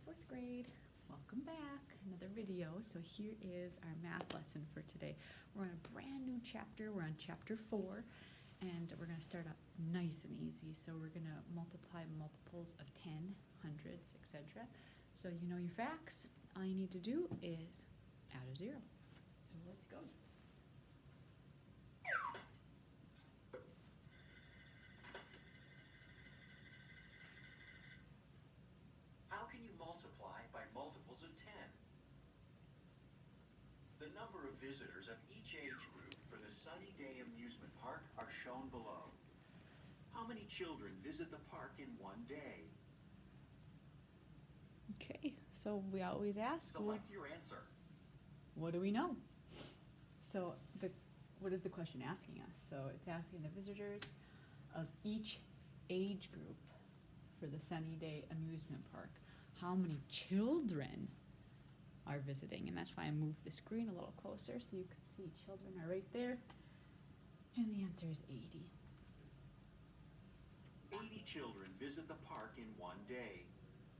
fourth grade. Welcome back, another video. So here is our math lesson for today. We're on a brand new chapter. We're on chapter 4, and we're going to start out nice and easy. So we're going to multiply multiples of 10, hundreds, etc. So you know your facts. All you need to do is add a 0. So let's go. How can you multiply by multiples of 10? The number of visitors of each age group for the Sunny Day Amusement Park are shown below. How many children visit the park in one day? Okay, so we always ask, Select your answer. what do we know? So what is the question asking us? So it's asking the visitors of each age group for the Sunny Day Amusement Park. How many children are visiting? And that's why I moved the screen a little closer so you can see children are right there. And the answer is 80. 80 children visit the park in one day.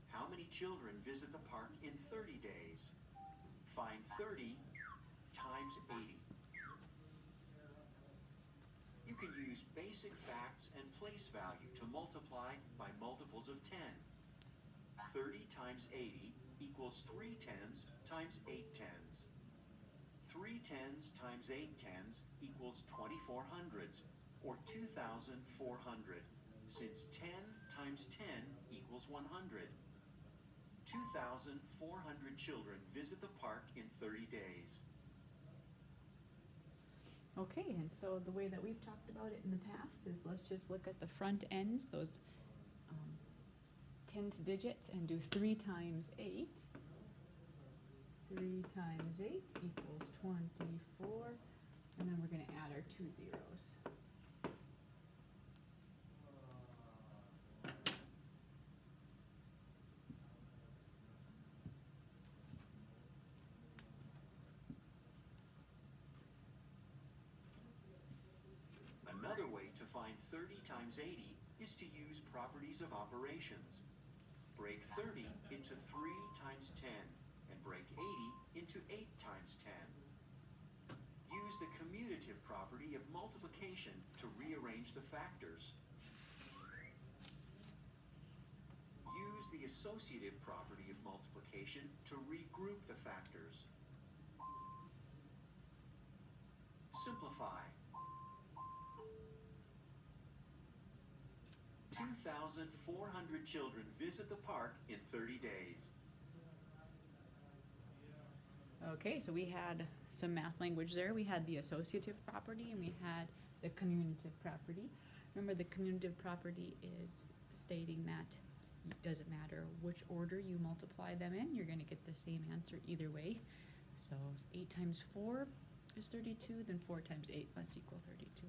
How many children visit the park in 30 days? Find 30 times 80. You can use basic facts and place value to multiply by multiples of 10. 30 times 80 equals 3 tens times 8 tens. 3 tens times 8 tens equals 24 hundreds, or 2,400, since 10 times 10 equals 100. 2,400 children visit the park in 30 days. Okay, and so the way that we've talked about it in the past is let's just look at the front ends, those tens digits, and do 3 times 8. 3 times 8 equals 24, and then we're going to add our 2 zeros. Another way to find 30 times 80 is to use properties of operations. Break 30 into 3 times 10 and break 80 into 8 times 10. Use the commutative property of multiplication to rearrange the factors. Use the associative property of multiplication to regroup the factors. Simplify. 2,400 children visit the park in 30 days. Okay, so we had some math language there. We had the associative property and we had the commutative property. Remember, the commutative property is stating that it doesn't matter which order you multiply them in, you're going to get the same answer either way. So 8 times 4 is 32, then 4 times 8 must equal 32.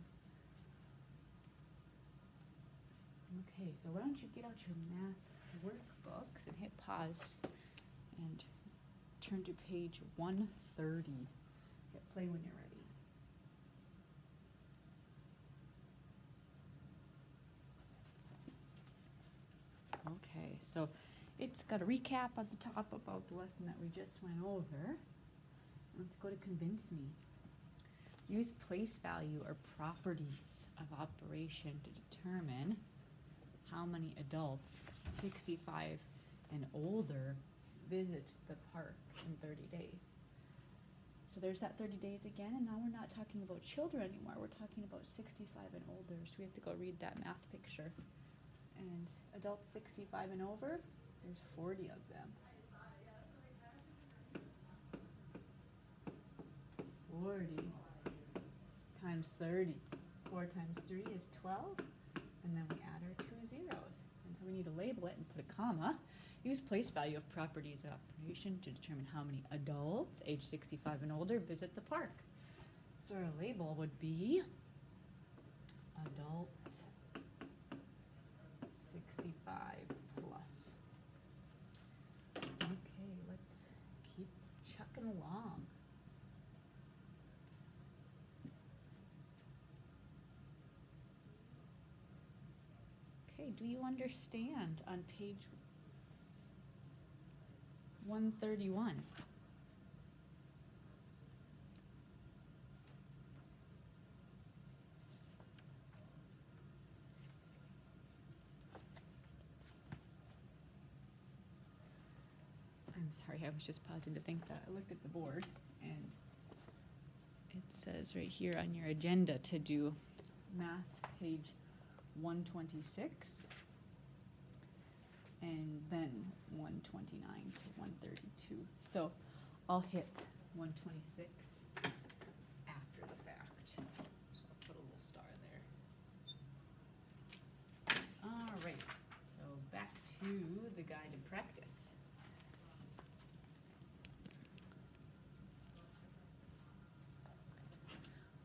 Okay, so why don't you get out your math workbooks and hit pause and turn to page 130. Hit play when you're ready. Okay, so it's got a recap at the top about the lesson that we just went over. Let's go to convince me. Use place value or properties of operation to determine how many adults 65 and older visit the park in 30 days. So there's that 30 days again, and now we're not talking about children anymore. We're talking about 65 and older. So we have to go read that math picture. And adults 65 and over, there's 40 of them. 40 times 30. 4 times 3 is 12. And then we add our 2 zeros. And so we need to label it and put a comma. Use place value of properties of operation to determine how many adults age 65 and older visit the park. So our label would be adults 65 plus. Okay, let's keep chucking along. Okay, do you understand on page 131. I'm sorry, I was just pausing to think that. I looked at the board and it says right here on your agenda to do math page 126 and then 129 to 132. So I'll hit 126 after the fact. So I'll put a little star there. All right, so back to the guided practice.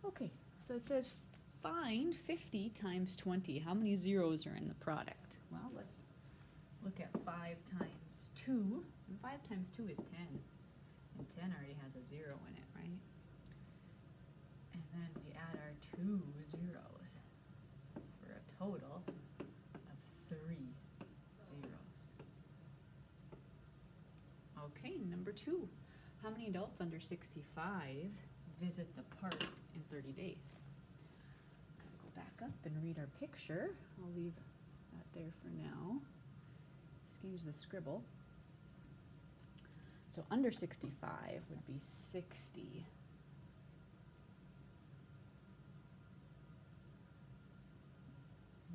Okay, so it says find 50 times 20. How many zeros are in the product? Well, let's look at 5 times 2. And 5 times 2 is 10. And 10 already has a 0 in it, right? And then we add our 2 zeros for a total of 3 zeros. Okay, number 2. How many adults under 65 visit the park in 30 days? Gotta go back up and read our picture. I'll leave that there for now. Excuse the scribble. So under 65 would be 60.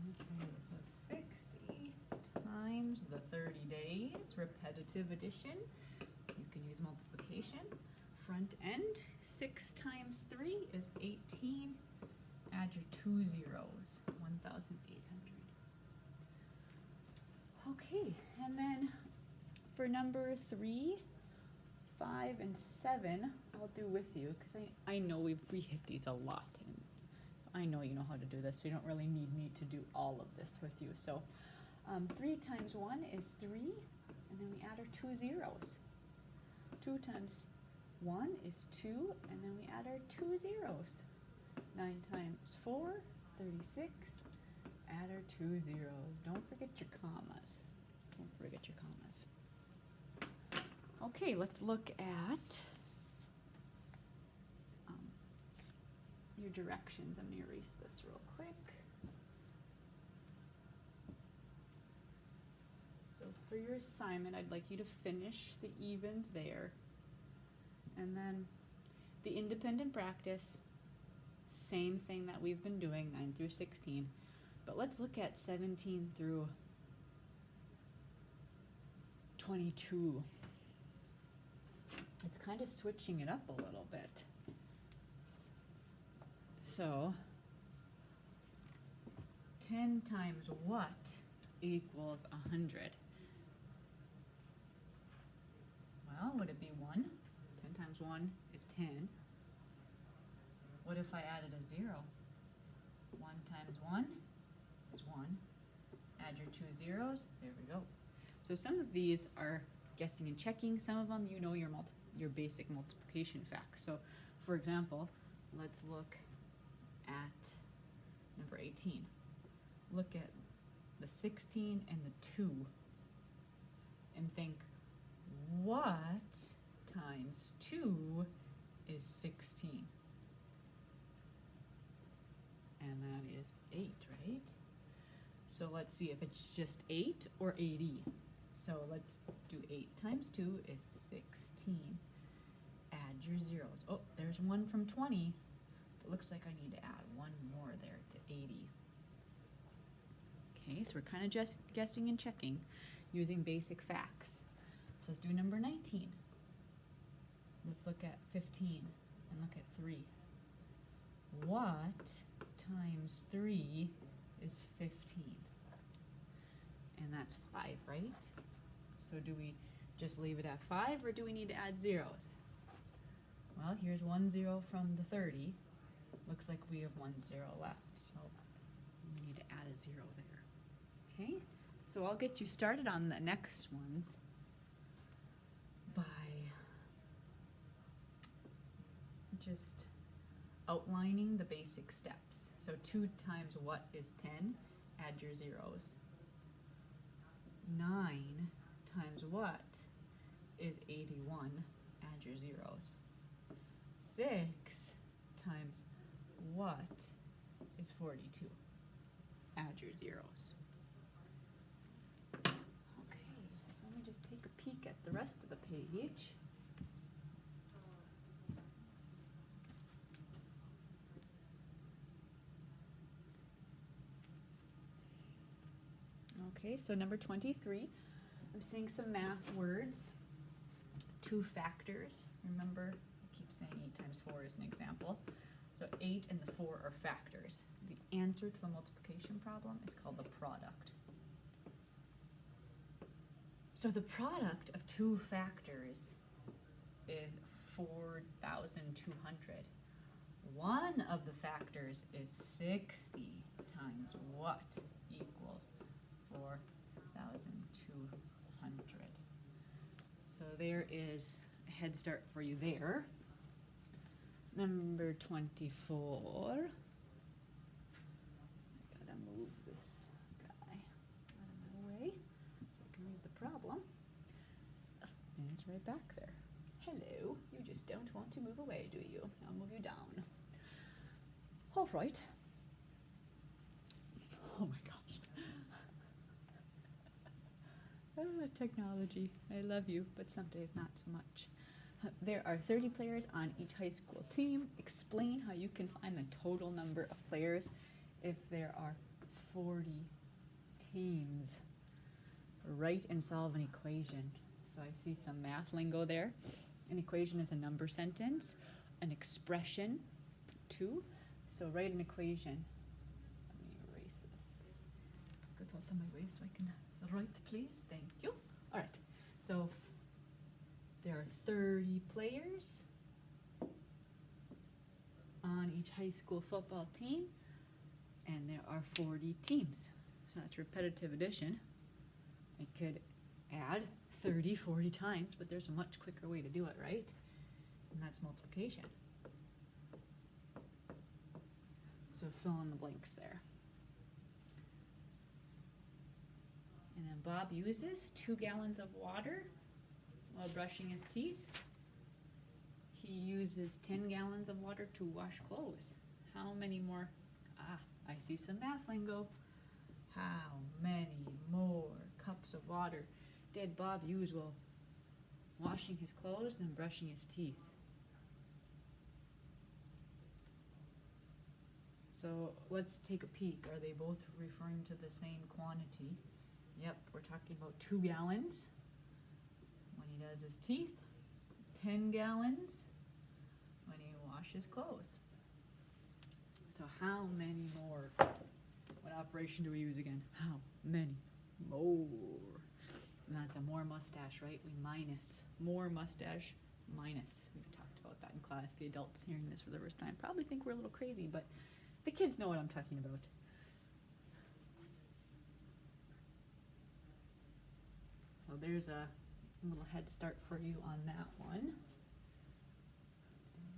Okay, so 60 times the 30 days, repetitive addition. You can use multiplication. Front end, 6 times 3 is 18. Add your 2 zeros, 1,800. Okay, and then for number 3, 5, and 7, I'll do with you because I know we hit these a lot, and I know you know how to do this, so you don't really need me to do all of this with you. So 3 times 1 is 3, and then we add our 2 zeros. 2 times 1 is 2, and then we add our 2 zeros. 9 times 4, 36. Add our 2 zeros. Don't forget your commas. Don't forget your commas. Okay, let's look at your directions. I'm going to erase this real quick. So for your assignment, I'd like you to finish the evens there. And then the independent practice, same thing that we've been doing, 9 through 16. But let's look at 17 through 22. It's kind of switching it up a little bit. So 10 times what equals 100? Well, would it be 1? 10 times 1 is 10. What if I added a 0? 1 times 1 is 1. Add your 2 zeros. There we go. So some of these are guessing and checking. Some of them you know your basic multiplication facts. So for example, let's look at number 18. Look at the 16 and the 2 and think, what times 2 is 16? And that is 8, right? So let's see if it's just 8 or 80. So let's do 8 times 2 is 16. Add your zeros. Oh, there's 1 from 20. It looks like I need to add 1 more there to 80. Okay, so we're kind of just guessing and checking using basic facts. So let's do number 19. Let's look at 15 and look at 3. What times 3 is 15? And that's 5, right? So do we just leave it at 5 or do we need to add zeros? Well, here's 1 0 from the 30. Looks like we have 1 0 left. So we need to add a 0 there. Okay? So I'll get you started on the next ones by just outlining the basic steps. So 2 times what is 10? Add your zeros. 9 times what is 81. Add your zeros. 6 times what is 42? Add your zeros. Okay, so let me just take a peek at the rest of the page. Okay, so number 23, I'm seeing some math words. 2 factors. Remember, I keep saying 8 times 4 is an example. So 8 and the 4 are factors. The answer to a multiplication problem is called the product. So the product of 2 factors is 4,200. One of the factors is 60 times what equals 4,200. So there is a head start for you there. Number 24. I gotta move this guy out of my way so I can read the problem. And it's right back there. Hello, you just don't want to move away, do you? I'll move you down. All right. Oh my gosh. Technology. I love you, but some days not so much. There are 30 players on each high school team. Explain how you can find the total number of players if there are 40 teams. Write and solve an equation. So I see some math lingo there. An equation is a number sentence, an expression, 2. So write an equation. Let me erase this. Get out of my way so I can write, please. Thank you. All right. So there are 30 players on each high school football team, and there are 40 teams. So that's repetitive addition. I could add 30, 40 times, but there's a much quicker way to do it, right? And that's multiplication. So fill in the blanks there. And then Bob uses 2 gallons of water while brushing his teeth. He uses 10 gallons of water to wash clothes. How many more? I see some math lingo. How many more cups of water did Bob use while washing his clothes and brushing his teeth? So let's take a peek. Are they both referring to the same quantity? Yep, we're talking about 2 gallons when he does his teeth, 10 gallons when he washes clothes. So how many more? What operation do we use again? How many more? And that's a more mustache, right? We minus. More mustache, minus. We've talked about that in class. The adults hearing this for the first time probably think we're a little crazy, but the kids know what I'm talking about. So there's a little head start for you on that one. And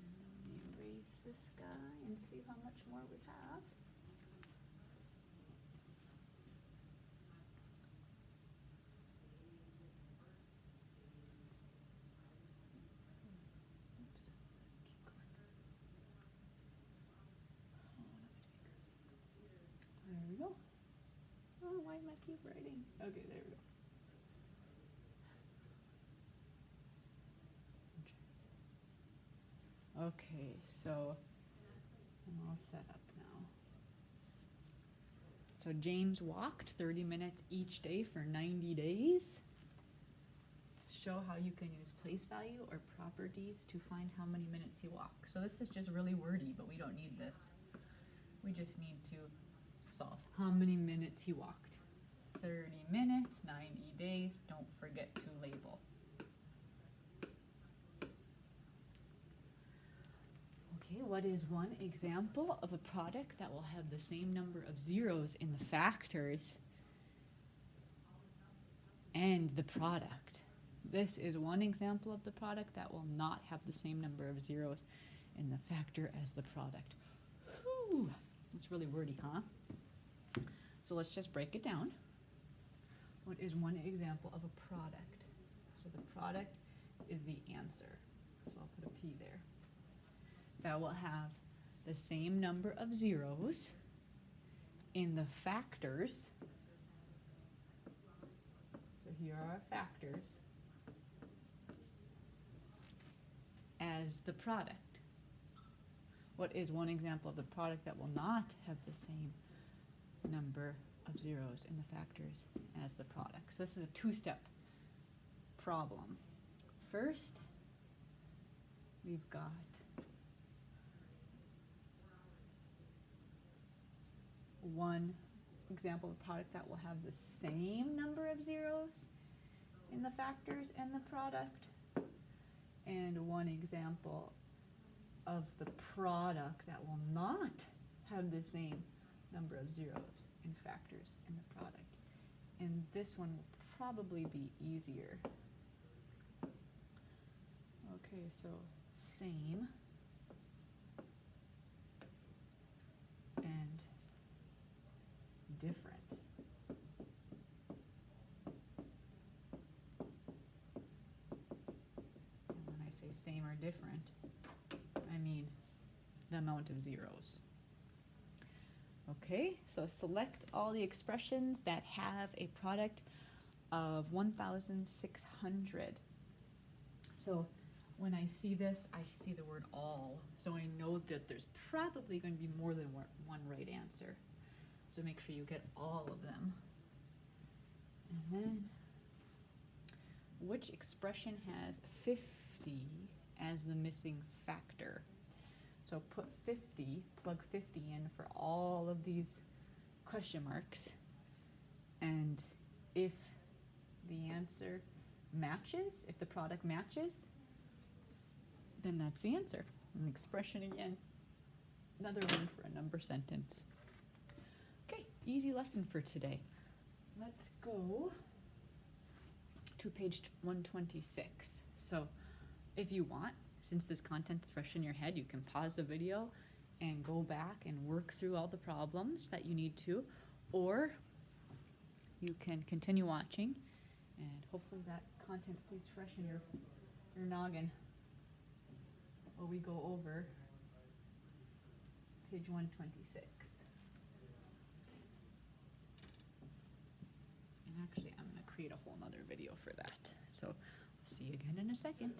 let me erase this guy and see how much more we have. Oops. Keep going. There we go. Oh, why am I keep writing? Okay, there we go. Okay, so I'm all set up now. So James walked 30 minutes each day for 90 days. Show how you can use place value or properties to find how many minutes he walked. So this is just really wordy, but we don't need this. We just need to solve how many minutes he walked. 30 minutes, 90 days. Don't forget to label. Okay, what is one example of a product that will have the same number of zeros in the factors and the product? This is one example of the product that will not have the same number of zeros in the factor as the product. Whew, that's really wordy, huh? So let's just break it down. What is one example of a product? So the product is the answer. So I'll put a P there. That will have the same number of zeros in the factors. So here are our factors as the product. What is one example of the product that will not have the same number of zeros in the factors as the product? So this is a two-step problem. First, we've got one example of a product that will have the same number of zeros in the factors and the product, and one example of the product that will not have the same number of zeros in factors in the product. And this one will probably be easier. Okay, so same and different. And when I say same or different, I mean the amount of zeros. Okay, so select all the expressions that have a product of 1,600. So when I see this, I see the word all. So I know that there's probably going to be more than one right answer. So make sure you get all of them. And then, which expression has 50 as the missing factor? So put 50, plug 50 in for all of these question marks. And if the answer matches, if the product matches, then that's the answer. An expression again. Another one for a number sentence. Okay, easy lesson for today. Let's go to page 126. So if you want, since this content's fresh in your head, you can pause the video and go back and work through all the problems that you need to, or you can continue watching and hopefully that content stays fresh in your noggin while we go over page 126. And actually, I'm going to create a whole nother video for that. So, see you again in a second.